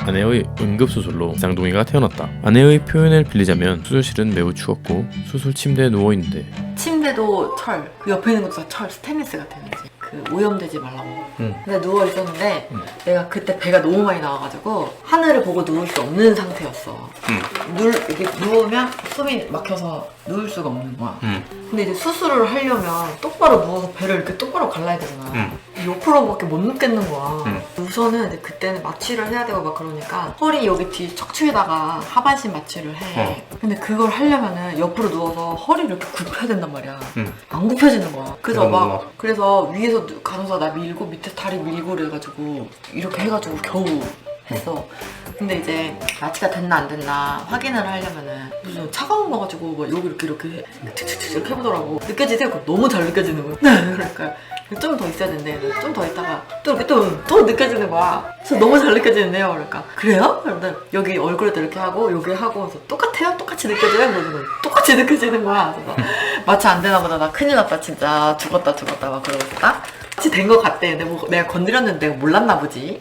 아내의 응급수술로 쌍둥이가 태어났다. 아내의 표현을 빌리자면 수술실은 매우 추웠고 수술 침대에 누워있는데 침대도 철, 그 옆에 있는 것도 다 철, 스테인리스 같은 거지. 그 오염되지 말라고. 근데 누워 있었는데 내가 그때 배가 너무 많이 나와가지고 하늘을 보고 누울 수 없는 상태였어. 이렇게 누우면 숨이 막혀서 누울 수가 없는 거야. 근데 이제 수술을 하려면 똑바로 누워서 배를 이렇게 똑바로 갈라야 되잖아. 옆으로밖에 못 눕겠는 거야. 우선은 이제 그때는 마취를 해야 되고 막 그러니까 허리 여기 뒤 척추에다가 하반신 마취를 해. 근데 그걸 하려면은 옆으로 누워서 허리를 이렇게 굽혀야 된단 말이야. 안 굽혀지는 거야. 그래서 위에서 간호사 나 밀고 밑에 다리 밀고 그래가지고 이렇게 해가지고 겨우 했어. 근데 이제 마취가 됐나 안 됐나 확인을 하려면은 무슨 차가운 거 가지고 막 여기 이렇게 이렇게 해보더라고. 느껴지세요? 그럼 너무 잘 느껴지는 거야. 그러니까 좀 더 있어야 된대. 좀 더 있다가 또 이렇게 또 느껴지는 거야. 그래서 너무 잘 느껴지는데요. 그러니까 그래요? 그러면 여기 얼굴에도 이렇게 하고 여기 하고 그래서 똑같아요? 똑같이 느껴져요? 그러는 거야. 똑같이 느껴지는 거야. 그래서 마취 안 되나 보다. 나 큰일 났다 진짜. 죽었다 막 그러고 있다. 마취 된 거 같대. 근데 뭐 내가 건드렸는데 내가 몰랐나 보지.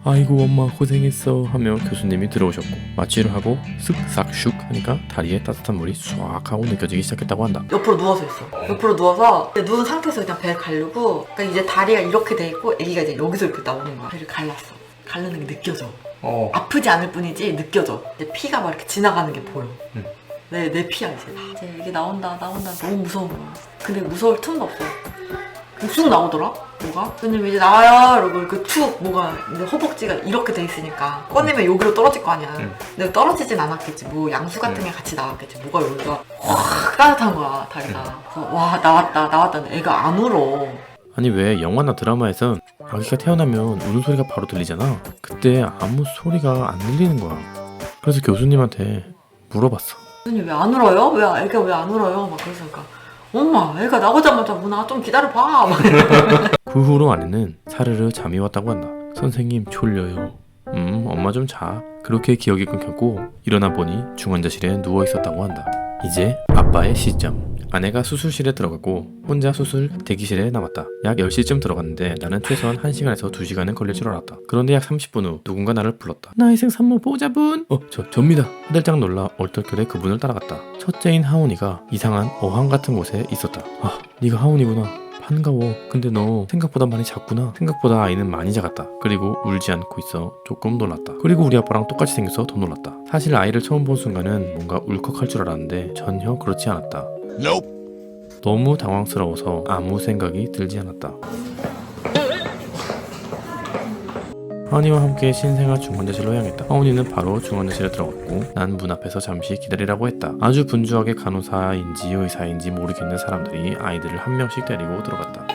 아이고 엄마 고생했어 하며 교수님이 들어오셨고 마취를 하고 쓱싹슉 하니까 다리에 따뜻한 물이 쏴악 하고 느껴지기 시작했다고 한다. 옆으로 누워서 있어. 옆으로 누워서 누운 상태에서 그냥 배를 가르고 그러니까 이제 다리가 이렇게 돼 있고 애기가 이제 여기서 이렇게 나오는 거야. 배를 갈랐어. 가르는 게 느껴져. 아프지 않을 뿐이지 느껴져. 이제 피가 막 이렇게 지나가는 게 보여. 내 피야 이제 이게 나온다 너무 무서운 거야. 근데 무서울 틈도 없어. 쑥 나오더라? 뭐가? 교수님 이제 나와요 이러고 그 축 뭐가 근데 허벅지가 이렇게 돼 있으니까 꺼내면 여기로 떨어질 거 아니야. 근데 떨어지진 않았겠지. 뭐 양수 같은 게 같이 나왔겠지. 뭐가 여기가 확 따뜻한 거야 다리가. 그래서 와 나왔다. 애가 안 울어. 아니 왜 영화나 드라마에선 아기가 태어나면 우는 소리가 바로 들리잖아. 그때 아무 소리가 안 들리는 거야. 그래서 교수님한테 물어봤어. 교수님 왜 안 울어요? 애가 왜 안 울어요? 막 그러니까 엄마 애가 나오자마자 우나 좀 기다려봐. 그 후로 아내는 사르르 잠이 왔다고 한다. 선생님 졸려요. 엄마 좀 자. 그렇게 기억이 끊겼고 일어나 보니 중환자실에 누워 있었다고 한다. 이제 아빠의 시점. 아내가 수술실에 들어가고 혼자 수술 대기실에 남았다. 약 10시쯤 들어갔는데 나는 최소한 1시간에서 2시간은 걸릴 줄 알았다. 그런데 약 30분 후 누군가 나를 불렀다. 나의 생산모 보호자분! 접니다. 화들짝 놀라 얼떨결에 그분을 따라갔다. 첫째인 하온이가 이상한 어항 같은 곳에 있었다. 아, 네가 하온이구나. 반가워. 근데 너 생각보다 많이 작구나. 생각보다 아이는 많이 작았다. 그리고 울지 않고 있어 조금 놀랐다. 그리고 우리 아빠랑 똑같이 생겨서 더 놀랐다. 사실 아이를 처음 본 순간은 뭔가 울컥할 줄 알았는데 전혀 그렇지 않았다. 너무 당황스러워서 아무 생각이 들지 않았다. 하은이와 함께 신생아 중환자실로 향했다. 하은이는 바로 중환자실에 들어갔고 난 문 앞에서 잠시 기다리라고 했다. 아주 분주하게 간호사인지 의사인지 모르겠는 사람들이 아이들을 한 명씩 데리고 들어갔다.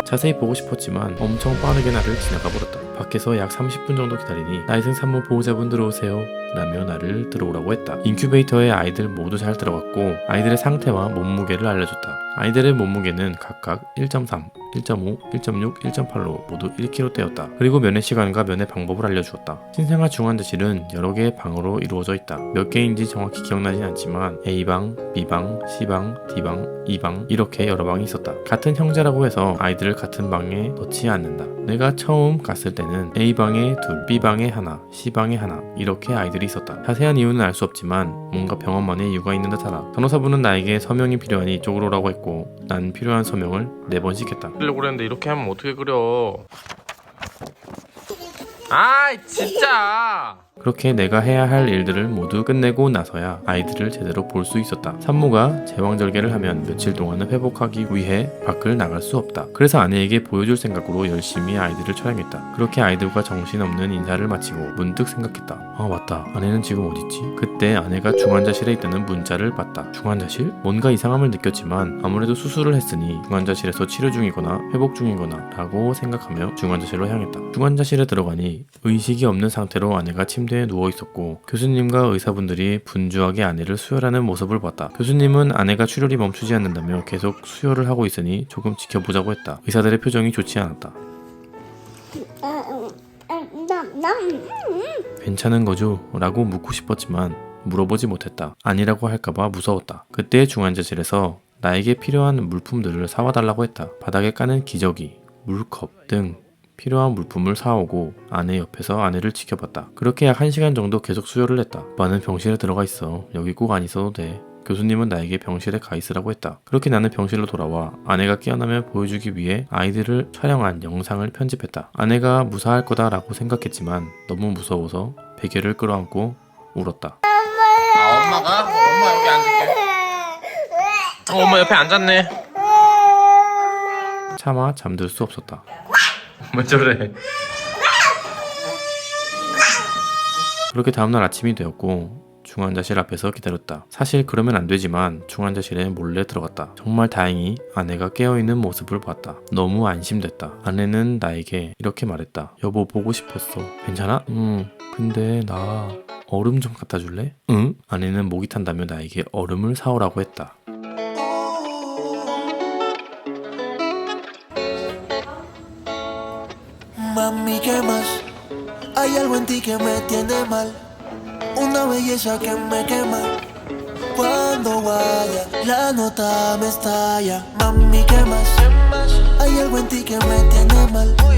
자세히 보고 싶었지만 엄청 빠르게 나를 지나가 버렸다. 밖에서 약 30분 정도 기다리니 나이생 산모 보호자분 들어오세요 라며 나를 들어오라고 했다. 인큐베이터에 아이들 모두 잘 들어갔고 아이들의 상태와 몸무게를 알려줬다. 아이들의 몸무게는 각각 1.3, 1.5, 1.6, 1.8로 모두 1kg대였다. 그리고 면회 시간과 면회 방법을 알려주었다. 신생아 중환자실은 여러 개의 방으로 이루어져 있다. 몇 개인지 정확히 기억나진 않지만 A방, B방, C방, D방, E방 이렇게 여러 방이 있었다. 같은 형제라고 해서 아이들을 같은 방에 넣지 않는다. 내가 처음 갔을 때는 A방에 둘, B방에 하나, C방에 하나 이렇게 아이들이 있었다. 자세한 이유는 알 수 없지만 뭔가 병원만의 이유가 있는 듯하다. 간호사분은 나에게 서명이 필요하니 이쪽으로 오라고 했고 난 필요한 서명을 4번씩 했다. 그러려고 그랬는데 이렇게 하면 어떻게 그려. 아이 진짜. 그렇게 내가 해야 할 일들을 모두 끝내고 나서야 아이들을 제대로 볼 수 있었다. 산모가 제왕절개를 하면 며칠 동안은 회복하기 위해 밖을 나갈 수 없다. 그래서 아내에게 보여줄 생각으로 열심히 아이들을 촬영했다. 그렇게 아이들과 정신없는 인사를 마치고 문득 생각했다. 아 맞다. 아내는 지금 어딨지? 그때 아내가 중환자실에 있다는 문자를 봤다. 중환자실? 뭔가 이상함을 느꼈지만 아무래도 수술을 했으니 중환자실에서 치료 중이거나 회복 중이거나 라고 생각하며 중환자실로 향했다. 중환자실에 들어가니 의식이 없는 상태로 아내가 침대에 누워 있었고 교수님과 의사분들이 분주하게 아내를 수혈하는 모습을 봤다. 교수님은 아내가 출혈이 멈추지 않는다며 계속 수혈을 하고 있으니 조금 지켜보자고 했다. 의사들의 표정이 좋지 않았다. 괜찮은 거죠? 라고 묻고 싶었지만 물어보지 못했다. 아니라고 할까봐 무서웠다. 그때 중환자실에서 나에게 필요한 물품들을 사와달라고 했다. 바닥에 까는 기저귀, 물컵 등 필요한 물품을 사오고 아내 옆에서 아내를 지켜봤다. 그렇게 약 1시간 정도 계속 수혈을 했다. 오빠는 병실에 들어가 있어. 여기 꼭 안 있어도 돼. 교수님은 나에게 병실에 가 있으라고 했다. 그렇게 나는 병실로 돌아와 아내가 깨어나면 보여주기 위해 아이들을 촬영한 영상을 편집했다. 아내가 무사할 거다라고 생각했지만 너무 무서워서 베개를 끌어안고 울었다. 엄마 여기 앉을게. 엄마 옆에 앉았네. 차마 잠들 수 없었다. 왜 저래? 그렇게 다음날 아침이 되었고 중환자실 앞에서 기다렸다. 사실 그러면 안 되지만 중환자실에 몰래 들어갔다. 정말 다행히 아내가 깨어있는 모습을 봤다. 너무 안심됐다. 아내는 나에게 이렇게 말했다. 여보 보고 싶었어. 괜찮아? 응. 근데 나 얼음 좀 갖다 줄래? 응? 아내는 목이 탄다며 나에게 얼음을 사오라고 했다. Mami, ¿qué más? Hay algo en ti que me tiene mal. Una belleza que me quema. Cuando vaya, la nota me estalla. Mami, ¿qué más? Hay algo en ti que me tiene mal.